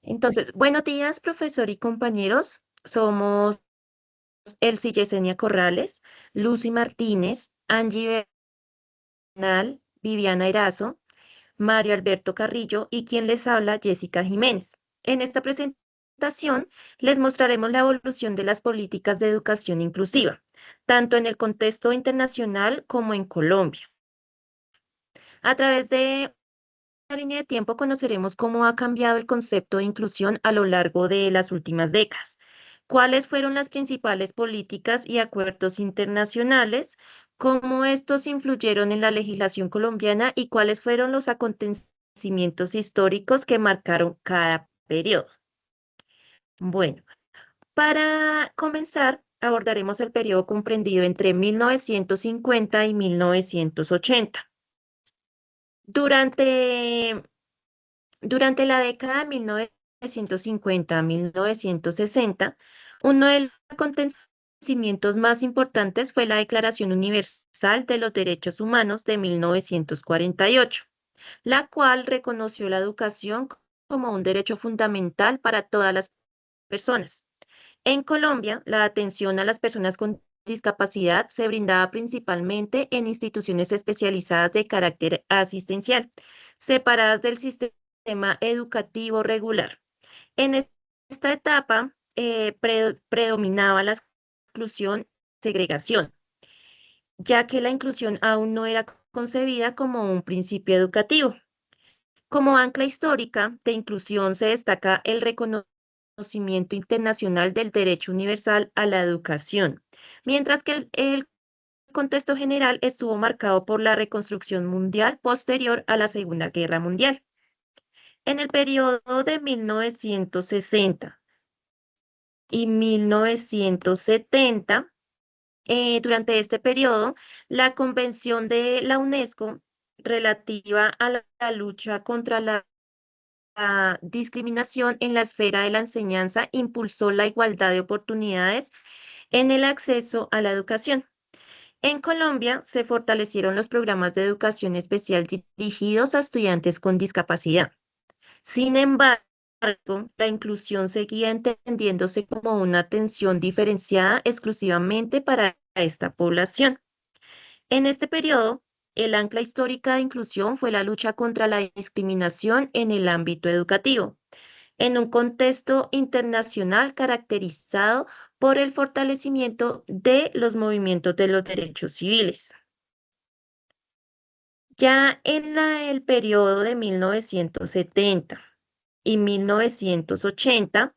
Entonces, buenos días, profesor y compañeros. Somos Elsie Yesenia Corrales, Lucy Martínez, Angie Bernal, Viviana Erazo, Mario Alberto Carrillo y quien les habla, Jessica Jiménez. En esta presentación les mostraremos la evolución de las políticas de educación inclusiva, tanto en el contexto internacional como en Colombia. A través de una línea de tiempo conoceremos cómo ha cambiado el concepto de inclusión a lo largo de las últimas décadas, cuáles fueron las principales políticas y acuerdos internacionales, cómo estos influyeron en la legislación colombiana y cuáles fueron los acontecimientos históricos que marcaron cada periodo. Bueno, para comenzar, abordaremos el periodo comprendido entre 1950 y 1980. Durante Durante la década de 1950 a 1960, uno de los acontecimientos más importantes fue la Declaración Universal de los Derechos Humanos de 1948, la cual reconoció la educación como un derecho fundamental para todas las personas. En Colombia, la atención a las personas con discapacidad se brindaba principalmente en instituciones especializadas de carácter asistencial, separadas del sistema educativo regular. En esta etapa predominaba la exclusión y segregación, ya que la inclusión aún no era concebida como un principio educativo. Como ancla histórica de inclusión se destaca el reconocimiento internacional del derecho universal a la educación, mientras que el contexto general estuvo marcado por la reconstrucción mundial posterior a la Segunda Guerra Mundial. En el periodo de 1960 y 1970, durante este periodo, la Convención de la UNESCO relativa a la lucha contra la discriminación en la esfera de la enseñanza impulsó la igualdad de oportunidades en el acceso a la educación. En Colombia se fortalecieron los programas de educación especial dirigidos a estudiantes con discapacidad. Sin embargo, la inclusión seguía entendiéndose como una atención diferenciada exclusivamente para esta población. En este periodo, el ancla histórica de inclusión fue la lucha contra la discriminación en el ámbito educativo, en un contexto internacional caracterizado por el fortalecimiento de los movimientos de los derechos civiles. Ya en el periodo de 1970 y 1980,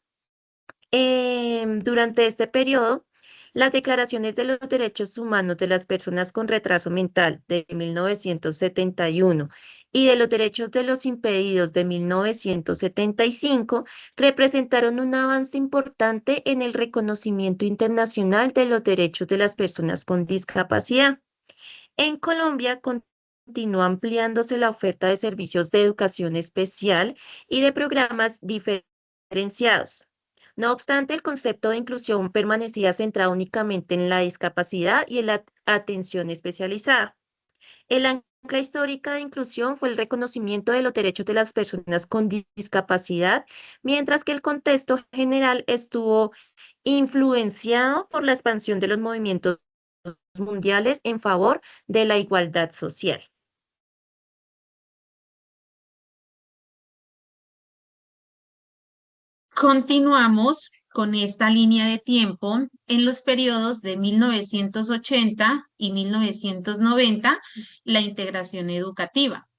durante este periodo, las declaraciones de los derechos humanos de las personas con retraso mental de 1971 y de los derechos de los impedidos de 1975 representaron un avance importante en el reconocimiento internacional de los derechos de las personas con discapacidad. En Colombia continúa ampliándose la oferta de servicios de educación especial y de programas diferenciados. No obstante, el concepto de inclusión permanecía centrado únicamente en la discapacidad y en la atención especializada. El ancla histórica de inclusión fue el reconocimiento de los derechos de las personas con discapacidad, mientras que el contexto general estuvo influenciado por la expansión de los movimientos mundiales en favor de la igualdad social. Continuamos con esta línea de tiempo en los periodos de 1980 y 1990, la integración educativa.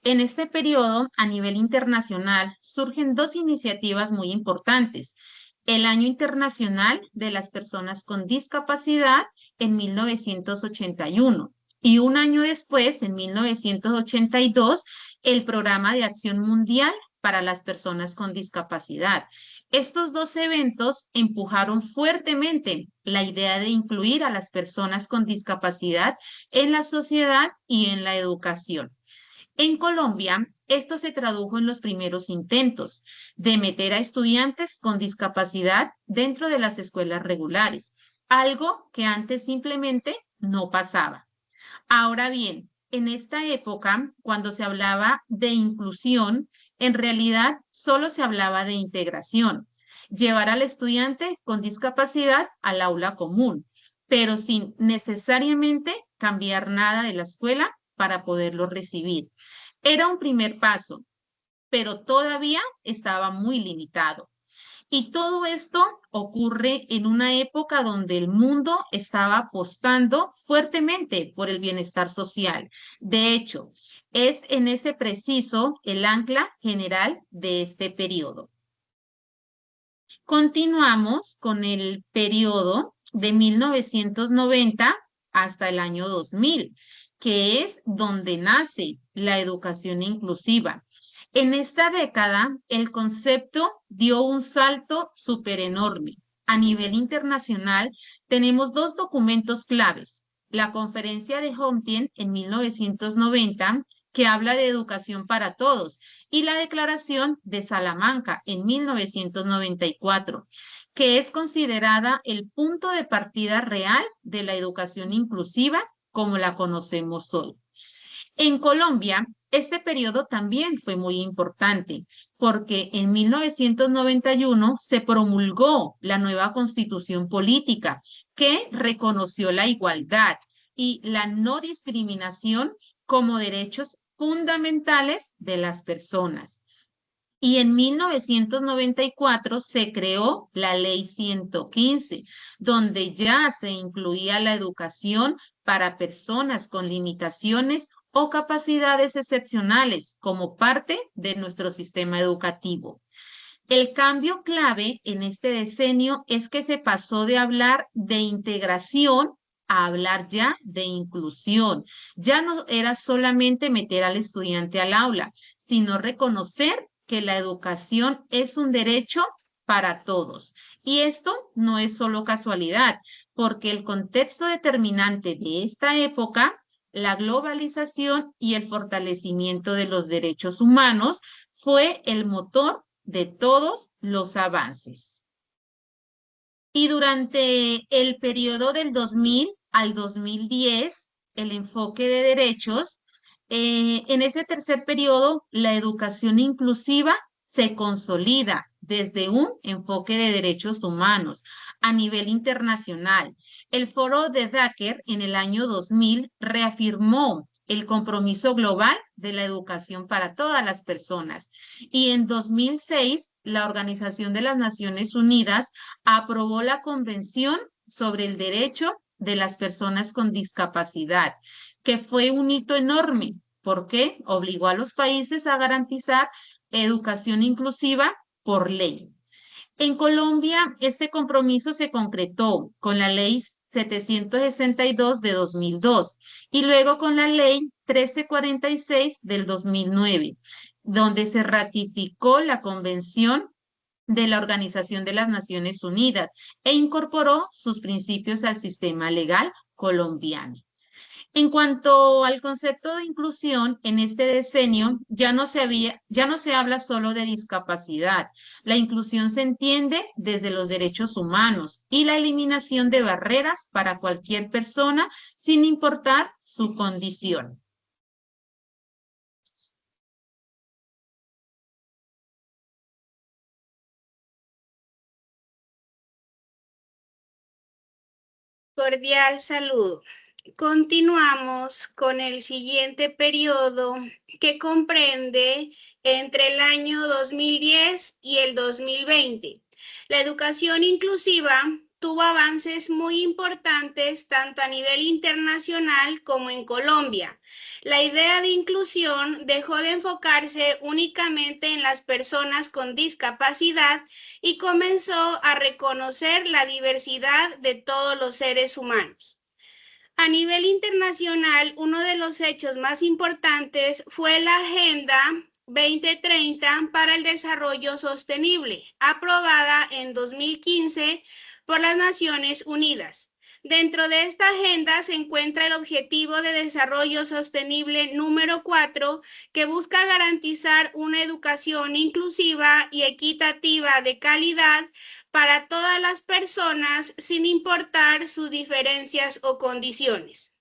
En este periodo, a nivel internacional, surgen dos iniciativas muy importantes. El Año Internacional de las Personas con Discapacidad en 1981 y un año después, en 1982, el Programa de Acción Mundial para las Personas con Discapacidad. Estos dos eventos empujaron fuertemente la idea de incluir a las personas con discapacidad en la sociedad y en la educación. En Colombia, esto se tradujo en los primeros intentos de meter a estudiantes con discapacidad dentro de las escuelas regulares, algo que antes simplemente no pasaba. Ahora bien, en esta época, cuando se hablaba de inclusión, En realidad, solo se hablaba de integración, llevar al estudiante con discapacidad al aula común, pero sin necesariamente cambiar nada de la escuela para poderlo recibir. Era un primer paso, pero todavía estaba muy limitado. Y todo esto ocurre en una época donde el mundo estaba apostando fuertemente por el bienestar social. De hecho, es en ese preciso el ancla general de este periodo. Continuamos con el periodo de 1990 hasta el año 2000, que es donde nace la educación inclusiva. En esta década, el concepto dio un salto súper enorme. A nivel internacional, tenemos dos documentos claves. La Conferencia de Huntington en 1990, que habla de educación para todos, y la Declaración de Salamanca en 1994, que es considerada el punto de partida real de la educación inclusiva como la conocemos hoy. En Colombia, este periodo también fue muy importante porque en 1991 se promulgó la nueva constitución política que reconoció la igualdad y la no discriminación como derechos fundamentales de las personas. Y en 1994 se creó la Ley 115, donde ya se incluía la educación para personas con limitaciones o capacidades excepcionales como parte de nuestro sistema educativo. El cambio clave en este decenio es que se pasó de hablar de integración a hablar ya de inclusión. Ya no era solamente meter al estudiante al aula, sino reconocer que la educación es un derecho para todos. Y esto no es solo casualidad, porque el contexto determinante de esta época, la globalización y el fortalecimiento de los derechos humanos, fue el motor de todos los avances. Y durante el periodo del 2000 al 2010, el enfoque de derechos, en ese tercer periodo, la educación inclusiva se consolida desde un enfoque de derechos humanos a nivel internacional. El foro de Dakar en el año 2000 reafirmó el compromiso global de la educación para todas las personas. Y en 2006, la Organización de las Naciones Unidas aprobó la Convención sobre el Derecho de las Personas con Discapacidad, que fue un hito enorme porque obligó a los países a garantizar educación inclusiva por ley. En Colombia, este compromiso se concretó con la Ley 762 de 2002 y luego con la Ley 1346 del 2009, donde se ratificó la Convención de la Organización de las Naciones Unidas e incorporó sus principios al sistema legal colombiano. En cuanto al concepto de inclusión, en este decenio ya no se habla solo de discapacidad. La inclusión se entiende desde los derechos humanos y la eliminación de barreras para cualquier persona sin importar su condición. Cordial saludo. Continuamos con el siguiente periodo que comprende entre el año 2010 y el 2020. La educación inclusiva tuvo avances muy importantes tanto a nivel internacional como en Colombia. La idea de inclusión dejó de enfocarse únicamente en las personas con discapacidad y comenzó a reconocer la diversidad de todos los seres humanos. A nivel internacional, uno de los hechos más importantes fue la Agenda 2030 para el Desarrollo Sostenible, aprobada en 2015 por las Naciones Unidas. Dentro de esta agenda se encuentra el Objetivo de Desarrollo Sostenible número 4, que busca garantizar una educación inclusiva y equitativa de calidad para todas las personas sin importar sus diferencias o condiciones.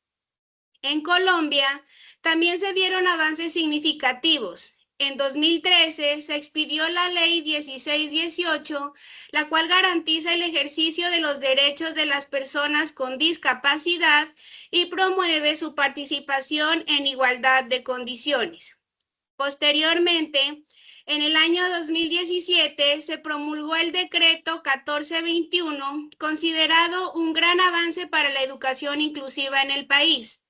En Colombia también se dieron avances significativos. en 2013 se expidió la Ley 1618, la cual garantiza el ejercicio de los derechos de las personas con discapacidad y promueve su participación en igualdad de condiciones. Posteriormente, en el año 2017 se promulgó el decreto 1421, considerado un gran avance para la educación inclusiva en el país.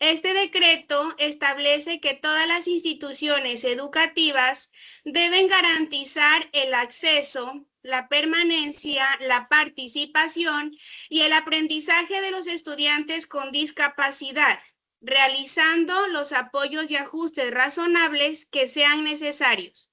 Este decreto establece que todas las instituciones educativas deben garantizar el acceso, la permanencia, la participación y el aprendizaje de los estudiantes con discapacidad, realizando los apoyos y ajustes razonables que sean necesarios.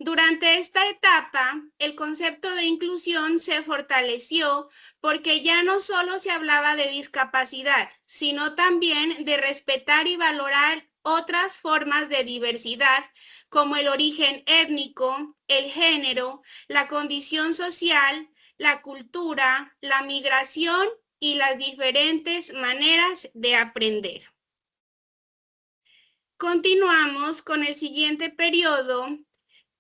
Durante esta etapa, el concepto de inclusión se fortaleció porque ya no solo se hablaba de discapacidad, sino también de respetar y valorar otras formas de diversidad, como el origen étnico, el género, la condición social, la cultura, la migración y las diferentes maneras de aprender. Continuamos con el siguiente periodo,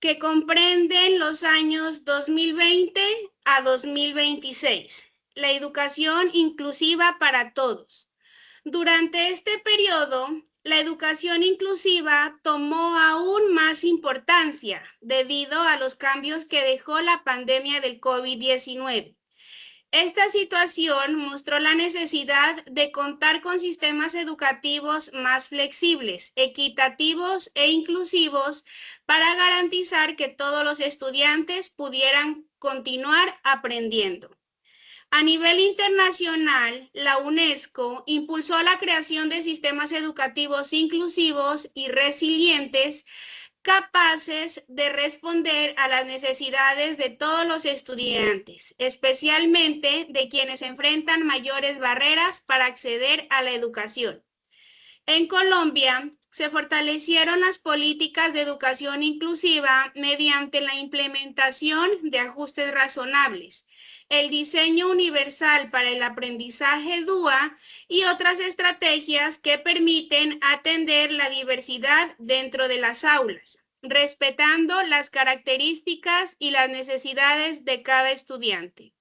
que comprenden los años 2020 a 2026, la educación inclusiva para todos. Durante este periodo, la educación inclusiva tomó aún más importancia debido a los cambios que dejó la pandemia del COVID-19. Esta situación mostró la necesidad de contar con sistemas educativos más flexibles, equitativos e inclusivos para garantizar que todos los estudiantes pudieran continuar aprendiendo. A nivel internacional, la UNESCO impulsó la creación de sistemas educativos inclusivos y resilientes, capaces de responder a las necesidades de todos los estudiantes, especialmente de quienes enfrentan mayores barreras para acceder a la educación. En Colombia, se fortalecieron las políticas de educación inclusiva mediante la implementación de ajustes razonables, el diseño universal para el aprendizaje DUA y otras estrategias que permiten atender la diversidad dentro de las aulas, respetando las características y las necesidades de cada estudiante.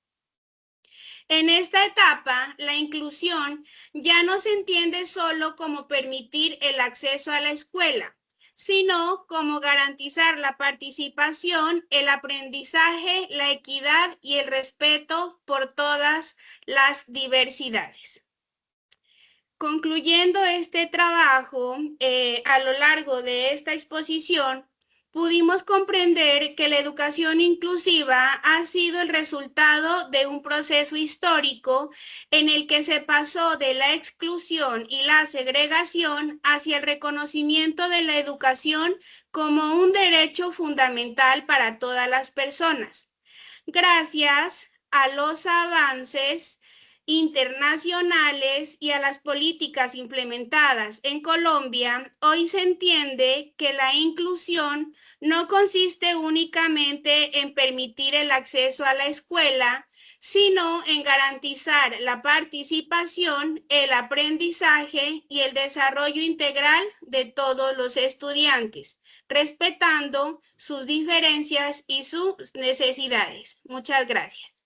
En esta etapa, la inclusión ya no se entiende solo como permitir el acceso a la escuela, sino como garantizar la participación, el aprendizaje, la equidad y el respeto por todas las diversidades. Concluyendo este trabajo, a lo largo de esta exposición, pudimos comprender que la educación inclusiva ha sido el resultado de un proceso histórico en el que se pasó de la exclusión y la segregación hacia el reconocimiento de la educación como un derecho fundamental para todas las personas. Gracias a los avances internacionales y a las políticas implementadas en Colombia, hoy se entiende que la inclusión no consiste únicamente en permitir el acceso a la escuela, sino en garantizar la participación, el aprendizaje y el desarrollo integral de todos los estudiantes, respetando sus diferencias y sus necesidades. Muchas gracias.